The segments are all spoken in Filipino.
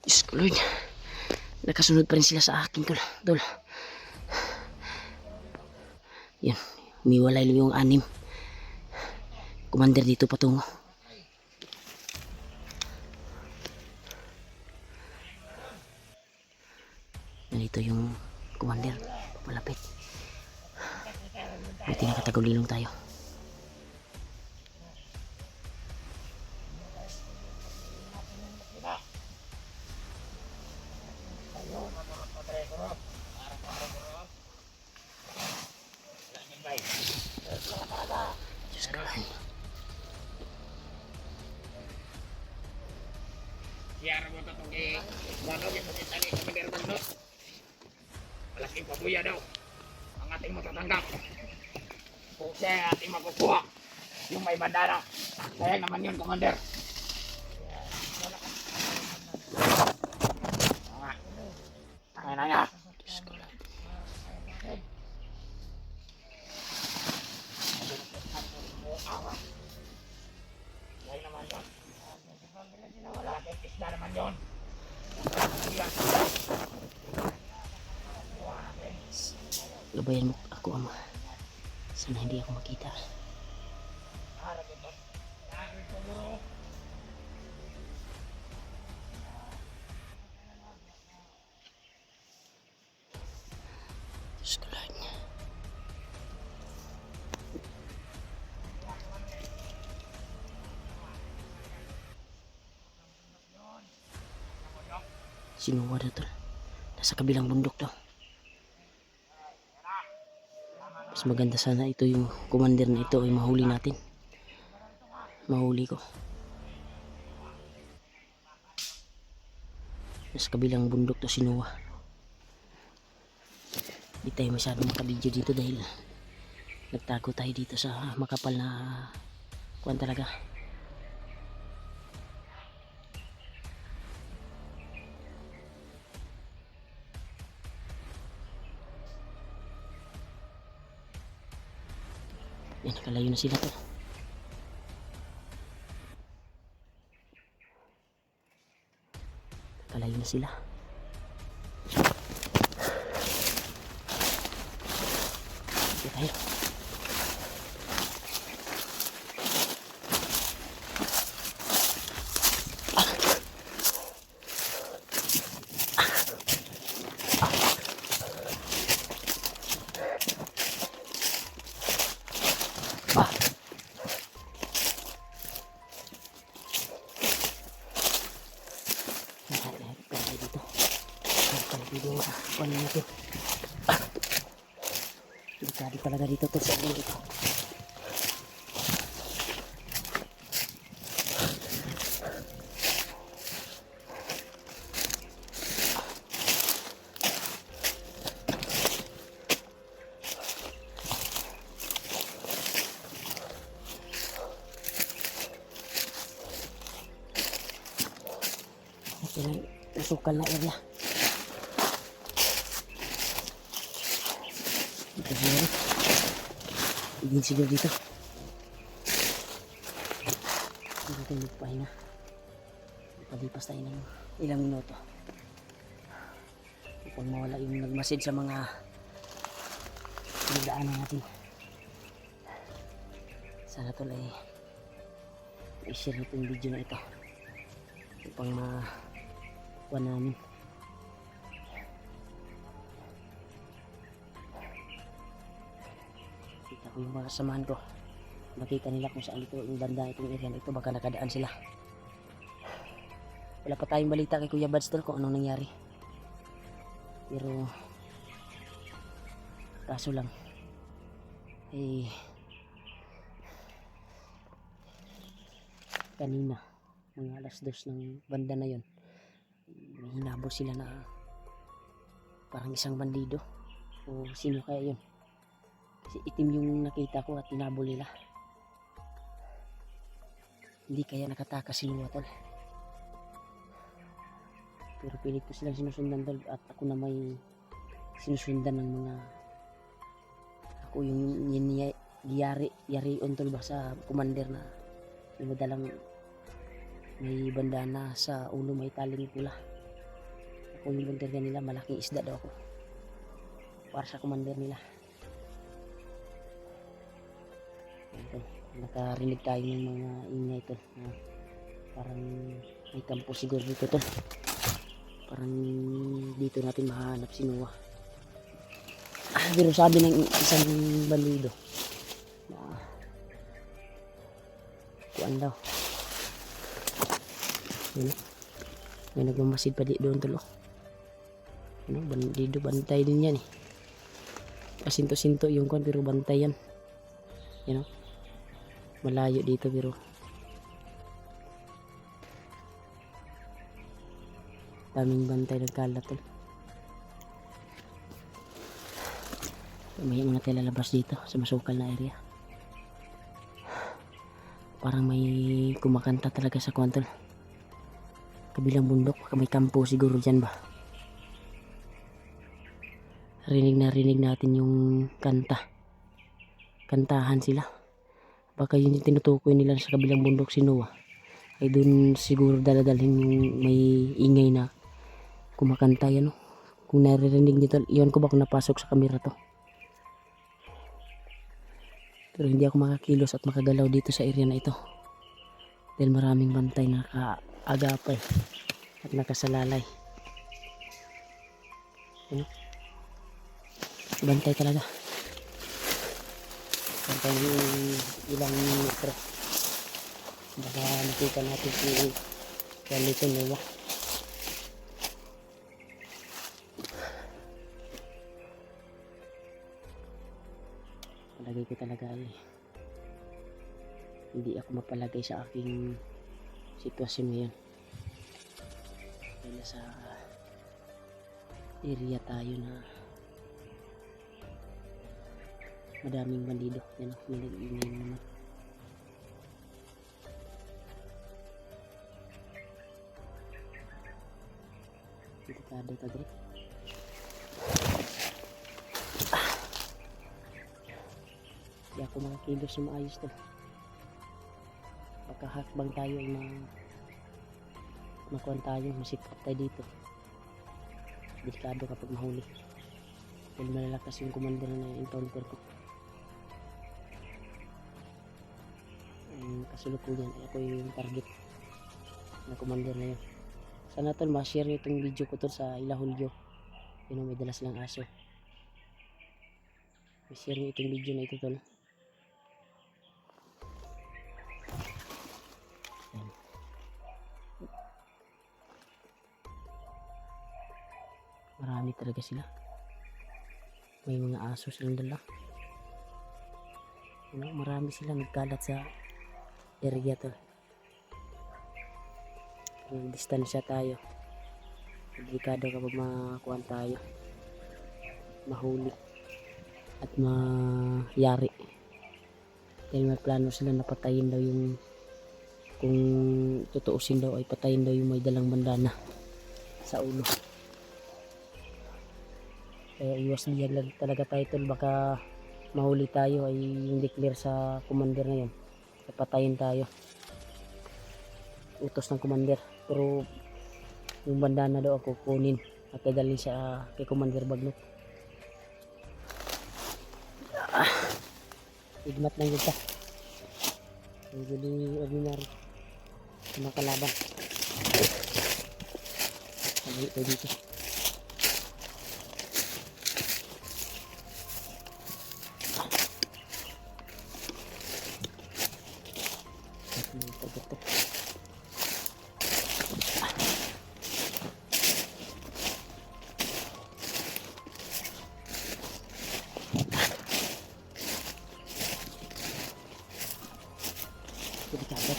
Diyos ko Lord, nakasunod pa rin sila sa akin tol. Yan, umiwalay yung 6 commander dito patungo. Nandito yung commander palapit. Buti nakatagulilong tayo. Diyos ko Lord. Siara mo itong wano yung tali sa Maderman no? Malaking pabuya daw ang ating matatanggap kung siya ang ating makukuha yung may bandana. Sayang naman yun, Commander. Tangin na niya. Diyos ko Lord. Sayang naman yun. Malaking isda naman yun. Gabayan mo ako ama. Sana hindi ako makita. Diyos ko Lord. Sinuwa daw tol. Nasa kabilang bundok daw. Mas maganda sana ito yung commander na ito ay mahuli natin. Mahuli ko. Nasa kabilang bundok to sinuwa. Hindi tayo masyadong makabidyo dito dahil nagtago tayo dito sa makapal na kuwan talaga. Yan, nakalayo na sila to. Nakalayo na sila. Sige tayo. Kunin natin. Delikado talaga dito to sa akin dito. Ito na yung sukal na area. Ito siguro. Igin siguro dito. Hindi tayo magpahinga. Palipas tayo ng ilang minuto. Upang mawala yung nagmasid sa mga pinagdaanan natin. Sana tol ay i-share natin yung video na ito. Upang makuha namin. Kita ko yung mga samahan ko. Makita nila kung saan ito yung banda itong area na ito. Baka nakadaan sila. Wala pa tayong balita kay Kuya Bads tol kung anong nangyari. Pero kaso lang kanina mga alas 2 ng banda na yon, may hinabol sila na parang isang bandido o sino kaya yun. Kasi itim yung nakita ko at hinabol nila. Hindi kaya nakatakas si Lua tol. Pero pilit ko silang sinusundan tol at ako na may sinusundan ng mga ako yung yari tol ba sa commander na yung madalang may bandana sa ulo, may taling pula. ako yung bunter nila, malaking isda daw ako. Para sa commander nila. Ito, nakarinig tayo ng mga ingay ito. Parang may kampo siguro dito to. Parang dito natin mahanap si Noah. Pero sabi ng isang bandido na kuan daw. Yun, may nagmamasid pa di doon tulo. Ano, bandido, bantay din yan eh. Pasinto-sinto yung kuan pero bantay yan. You know? Malayo dito pero daming bantay nagkalat tol. May muna tayo lalabas dito sa masukal na area. Parang may kumakanta talaga sa kuwan tol. Kabilang bundok, may kampo siguro dyan ba. Rinig natin yung kanta. Kantahan sila. Baka yun yung tinutukoy nila sa kabilang bundok si Noah. Ay dun siguro daladalhin yung may ingay na kumakanta yan. No? Kung naririnig nito, iwan ko ba kung napasok sa kamera to. Pero hindi ako makakilos at makagalaw dito sa area na ito. Dahil maraming bantay na nakaagapay at nakasalalay. Ano? Bantay talaga. Bantay ng ilang metro. Baka nakita natin si Galito Noah. Palagay ko talaga ay hindi ako mapalagay sa aking sitwasyon ngayon. Dahil sa area tayo na madaming bandido. Yan o, may nag-iingay naman. Delikado tayo. Hindi ako makakilos na maayos to. Baka hakbang tayo ay makuhan tayo, masikap tayo dito. Delikado kapag mahuli. Dahil malalakas yung commander na encounter ko. Kasalukuyan ay ako yung target na commander na yun. Sana tol ma-share nyo itong video ko tol sa Ilahulyo. Yun o, may dalas lang aso. I-share nyo itong video na ito tol. Marami talaga sila. May mga aso silang dala. Ano, marami sila nagkalat sa area to. Distansya tayo. Delikado kapag makakuha tayo. Mahuli. At mayari. Dahil may plano sila na patayin daw yung, kung tutuusin daw ay patayin daw yung may dalang bandana sa ulo. Kaya iwas diyan lang talaga tayo tol. Baka mahuli tayo ay hindi clear sa commander na yun. Patayin tayo. Utos ng commander. Pero yung bandana daw ako kunin at dadalhin siya kay Commander Bagnot. Igmat na yun ta. Hindi ordinary. Mga kalaban. Sabi ito dito.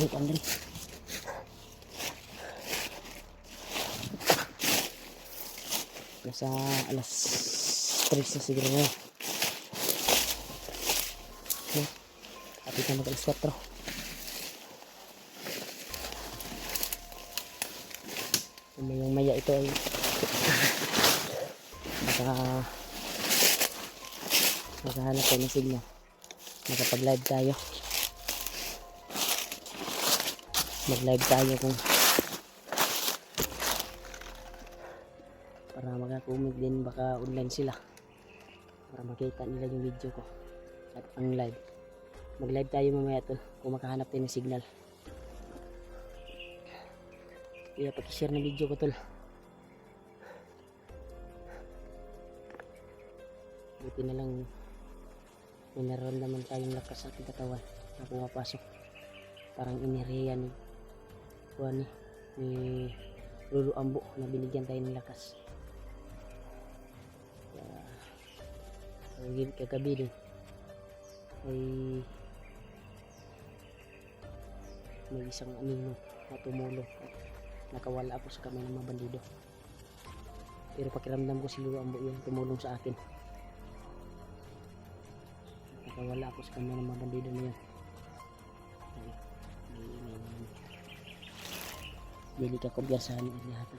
Wait, Andre. Nasa alas 3 na siguro ngayon. Okay. Kapit na mag-alas 4. Yung maya ito ay baka maghahanap tayo ng signal. Magkapag-live tayo. Mag-live tayo kung para makakomment din, baka online sila para makita nila yung video ko at ang live. Mag live tayo mamaya tol kung makahanap tayo ng signal. Kaya pakishare ng video ko tol. Buti na lang may nararamdaman tayong lakas sa ating katawan na pumapasok. Parang iniriya ni Juan ni Lolo Ambo na binigyan tayo ng lakas. Kaya kagabi din ay may isang anino na tumulong at nakawala ako sa kamay ng mga bandido. Pero pakiramdam ko si Lolo Ambo yung tumulong sa akin. Nakawala ako sa kamay ng mga bandido na yun. Dili ka kumpiyansahan yung lahat.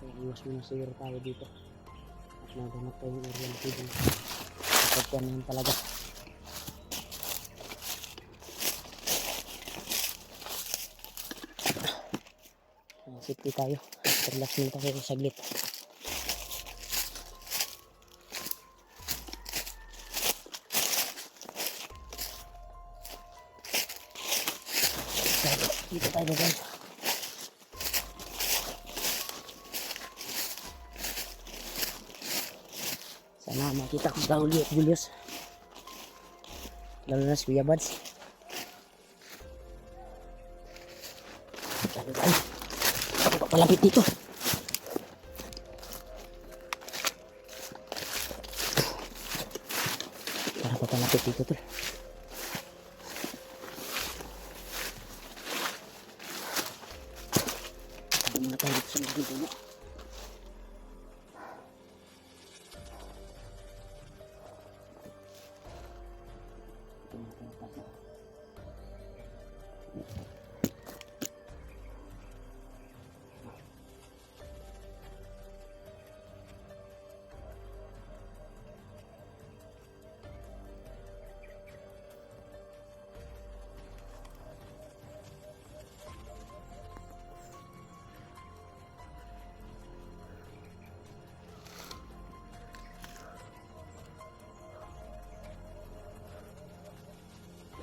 Kaya iwas muna siguro tayo dito at maghanap tayo yung area na pwede kapag yan yun talaga. Safety tayo, relax muna tayo saglit. Dito tayo guys. Sana makita ko sa uli at Julius. Lalo na si Kuya Bads. Tayo tayo. Ako pa palapit dito. Para pa palapit dito tol. Muna tayo dito sa mga dito.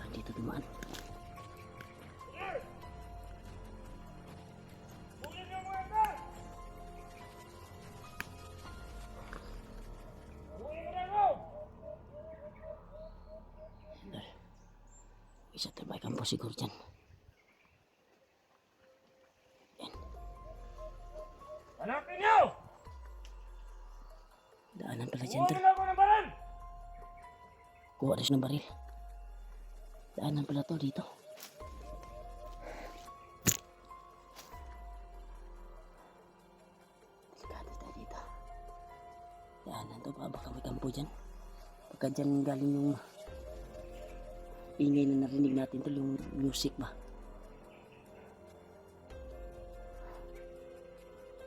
Dito dumaan. Bisa terbaik kampus siguro dyan. Yan. Hanapin niyo! Daanan pala dyan tol. Huwag ako ng baran! Kuha na siya ng baril. Daanan pala to dito. Delikado tayo dito. Daanan to baka may kampo dyan. Baka dyan galing yung ingay na narinig natin to, yung music ba.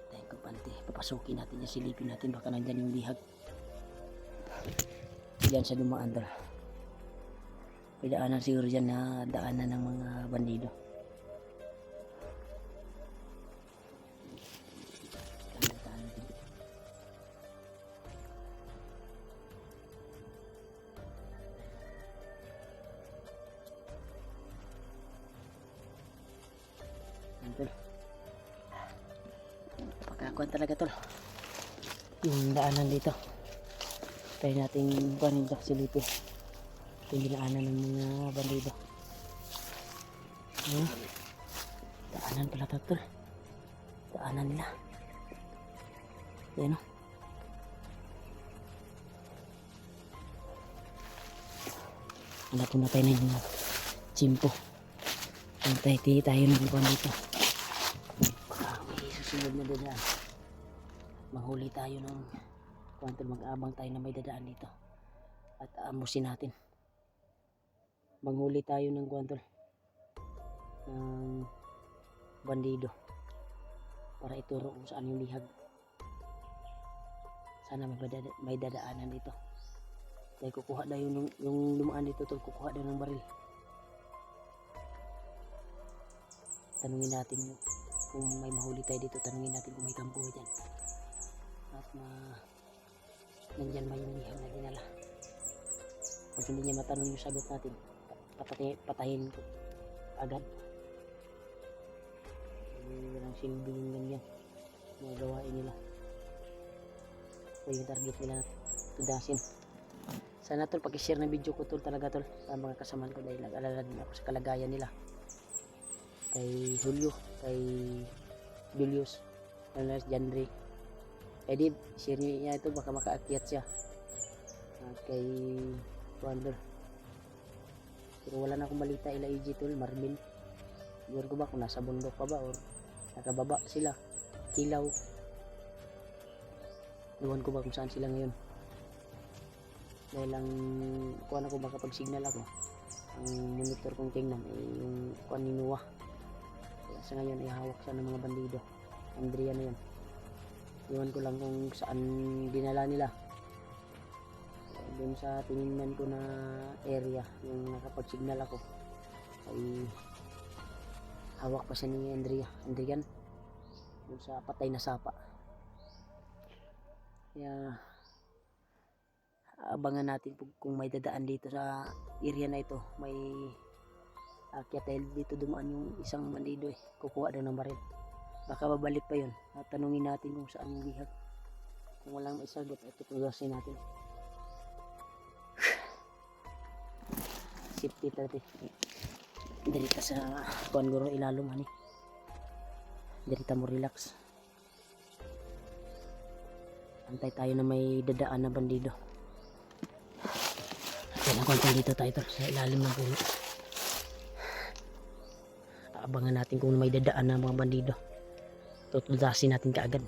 Tayo kapante. Papasukin natin yan, silipin natin. Baka nandyan yung lihag. Diyan sa dumaan tol. May daanan siguro dyan na daanan ng mga bandido. Pagkakuan talaga tol. Yung daanan dito. Tayo natin kuanin dyan silipin. Yung dinaanan ng mga bandido. Daanan pala ito tol. Daanan nila. Yan o. Hanap na tayo ng chimpo. Antay tayo ng kuwan dito. May susunod na dadaan. Mahuli tayo ng kuwan tol. Mag-aabang tayo na may dadaan dito. At aamusin natin. Manghuli tayo ng kuwantol ng bandido para ituro kung saan yung lihag. Sana may dadaanan dito. Dahil kukuha daw yung lumaan dito tol, kukuha daw ng baril. Tanungin natin kung may mahuli tayo dito, tanungin natin kung may kampo dyan. At nandyan may umihang na dinala. Pag hindi niya matanong yung sagot natin, patahin ko agad. Walang silbi yung ganyan. Mga gawain nila. So yung target nila na tudasin. Sana tol, pag-share ng video ko tol talaga tol sa mga kasamahan ko dahil nag-alala din ako sa kalagayan nila. Kay Julio, kay Julius, kay Jandre, kay Dib, share niya ito baka makaakyat siya. At kay Wander. Pero wala na akong balita ila EJ tol, Marvin. Iwan ko ba kung nasa bundok pa ba or nakababa sila, Kilaw. Iwan ko ba kung saan sila ngayon. Dahil ang kuha ko baka pag signal ako, ang monitor kong tingnan ay yung kuha ni Noah. Kaya sa ngayon ay hawak siya ng mga bandido. Andrea na yun. Iwan ko lang kung saan dinala nila. Doon sa tinignan ko na area, yung nakapag-signal ako, ay hawak pa siya ni Andrian doon sa patay na sapa. Kaya abangan natin kung may dadaan dito sa area na ito. May akyat dahil dito dumaan yung isang bandido kukuha daw ng baril. Baka babalik pa yun at tanungin natin kung saan yung bihag. Kung walang maisagot ay tutugasin natin. Safety 30 dirita sa kuan guro ilalom ani, dirita mo relax, antay tayo na may dadaan na bandido. Kailangan konti dito tayo tol, sa ilalim ng puno. Abangan natin kung may dadaan na mga bandido, tutudasin natin kaagad.